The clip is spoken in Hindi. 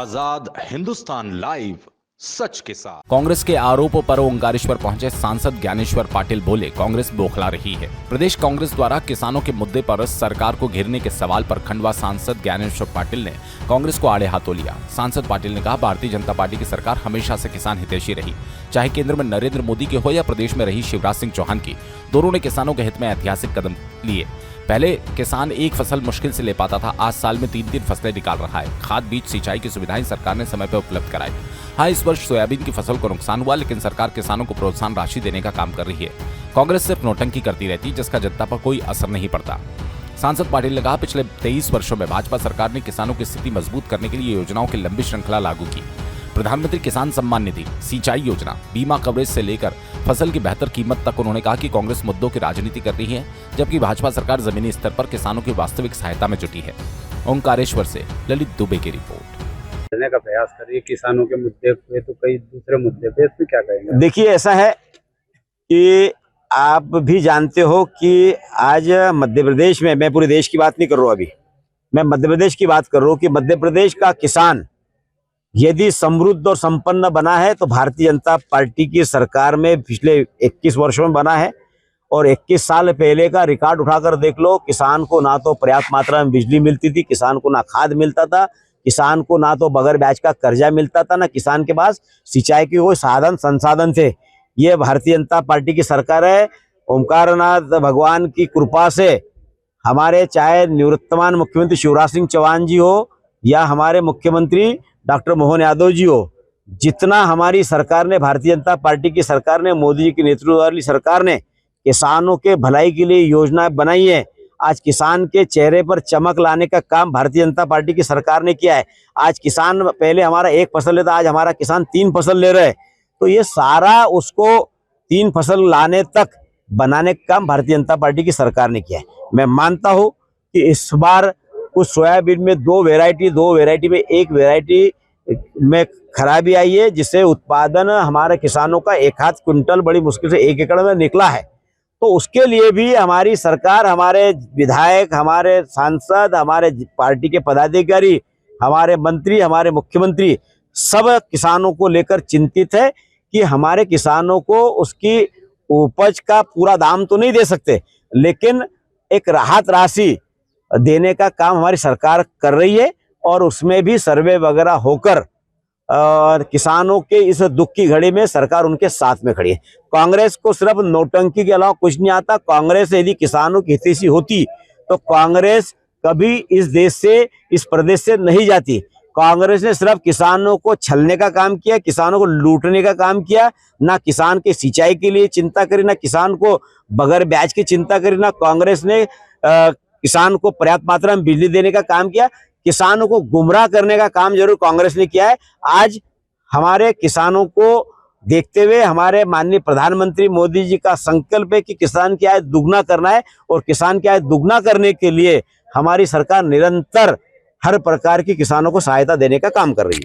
आजाद हिंदुस्तान लाइव, सच के साथ। कांग्रेस के आरोपों पर ओंकारेश्वर पहुंचे सांसद ज्ञानेश्वर पाटिल बोले, कांग्रेस बौखला रही है। प्रदेश कांग्रेस द्वारा किसानों के मुद्दे पर सरकार को घेरने के सवाल पर खंडवा सांसद ज्ञानेश्वर पाटिल ने कांग्रेस को आड़े हाथों लिया। सांसद पाटिल ने कहा, भारतीय जनता पार्टी की सरकार हमेशा से किसान हितैषी रही, चाहे केंद्र में नरेंद्र मोदी की हो या प्रदेश में रही शिवराज सिंह चौहान की। दोनों ने किसानों के हित में ऐतिहासिक कदम लिए। पहले किसान एक फसल मुश्किल से ले पाता था, आज साल में 3-3 फसलें निकाल रहा है। खाद, बीज, सिंचाई की सुविधाएं सरकार ने समय पर उपलब्ध कराई। हाँ, इस वर्ष सोयाबीन की फसल को नुकसान हुआ, लेकिन सरकार किसानों को प्रोत्साहन राशि देने का काम कर रही है। कांग्रेस सिर्फ नोटंकी करती रहती है, जिसका जनता पर कोई असर नहीं पड़ता। सांसद पाटिल ने कहा, पिछले 23 वर्षों में भाजपा सरकार ने किसानों की स्थिति मजबूत करने के लिए योजनाओं की लंबी श्रृंखला लागू की। प्रधानमंत्री किसान सम्मान निधि, सिंचाई योजना, बीमा कवरेज से लेकर फसल की बेहतर कीमत तक उन्होंने कहा कि कांग्रेस मुद्दों की राजनीति कर रही है, जबकि भाजपा सरकार जमीनी स्तर पर किसानों की वास्तविक सहायता में जुटी है। ओंकारेश्वर से ललित दुबे की रिपोर्ट। करने का प्रयास करिए किसानों के मुद्दे पे, तो कई दूसरे मुद्दे पे इसमें क्या कहेंगे? देखिए, ऐसा है कि आप भी जानते हो कि आज मध्य प्रदेश में, मैं पूरे देश की बात नहीं कर रहा हूँ, अभी मैं मध्य प्रदेश की बात कर रहा हूँ कि मध्य प्रदेश का किसान यदि समृद्ध और संपन्न बना है तो भारतीय जनता पार्टी की सरकार में पिछले 21 वर्षों में बना है। और 21 साल पहले का रिकॉर्ड उठाकर देख लो, किसान को ना तो पर्याप्त मात्रा में बिजली मिलती थी, किसान को ना खाद मिलता था, किसान को ना तो बगैर ब्याज का कर्जा मिलता था, ना किसान के पास सिंचाई के कोई साधन संसाधन थे। ये भारतीय जनता पार्टी की सरकार है। ओंकारनाथ भगवान की कृपा से हमारे चाहे निवर्तमान मुख्यमंत्री शिवराज सिंह चौहान जी हो या हमारे मुख्यमंत्री डॉक्टर मोहन यादव जी हो, जितना हमारी सरकार ने, भारतीय जनता पार्टी की सरकार ने, मोदी जी की नेतृत्व वाली सरकार ने किसानों के भलाई के लिए योजनाएं बनाई है। आज किसान के चेहरे पर चमक लाने का काम भारतीय जनता पार्टी की सरकार ने किया है। आज किसान, पहले हमारा 1 फसल लेता, आज हमारा किसान 3 फसल ले रहे हैं। तो ये सारा उसको 3 फसल लाने तक बनाने का काम भारतीय जनता पार्टी की सरकार ने किया है। मैं मानता हूँ कि इस बार कुछ सोयाबीन में 2 वैरायटी में 1 वैरायटी में खराबी आई है, जिससे उत्पादन हमारे किसानों का 1-8 क्विंटल बड़ी मुश्किल से 1 एकड़ में निकला है। तो उसके लिए भी हमारी सरकार, हमारे विधायक, हमारे सांसद, हमारे पार्टी के पदाधिकारी, हमारे मंत्री, हमारे मुख्यमंत्री सब किसानों को लेकर चिंतित है कि हमारे किसानों को उसकी उपज का पूरा दाम तो नहीं दे सकते, लेकिन एक राहत राशि देने का काम हमारी सरकार कर रही है। और उसमें भी सर्वे वगैरह होकर और किसानों के इस दुख की घड़ी में सरकार उनके साथ में खड़ी है। कांग्रेस को सिर्फ नोटंकी के अलावा कुछ नहीं आता। कांग्रेस यदि किसानों की हितैषी होती तो कांग्रेस कभी इस देश से, इस प्रदेश से नहीं जाती। कांग्रेस ने सिर्फ किसानों को छलने का काम किया, किसानों को लूटने का काम किया। ना किसान के सिंचाई के लिए चिंता करी, ना किसान को बगैर ब्याज की चिंता करी, ना कांग्रेस ने किसान को पर्याप्त मात्रा में बिजली देने का काम किया। किसानों को गुमराह करने का काम जरूर कांग्रेस ने किया है। आज हमारे किसानों को देखते हुए हमारे माननीय प्रधानमंत्री मोदी जी का संकल्प है कि किसान की आय दुगना करना है, और किसान की आय दुगना करने के लिए हमारी सरकार निरंतर हर प्रकार की किसानों को सहायता देने का काम कर रही है।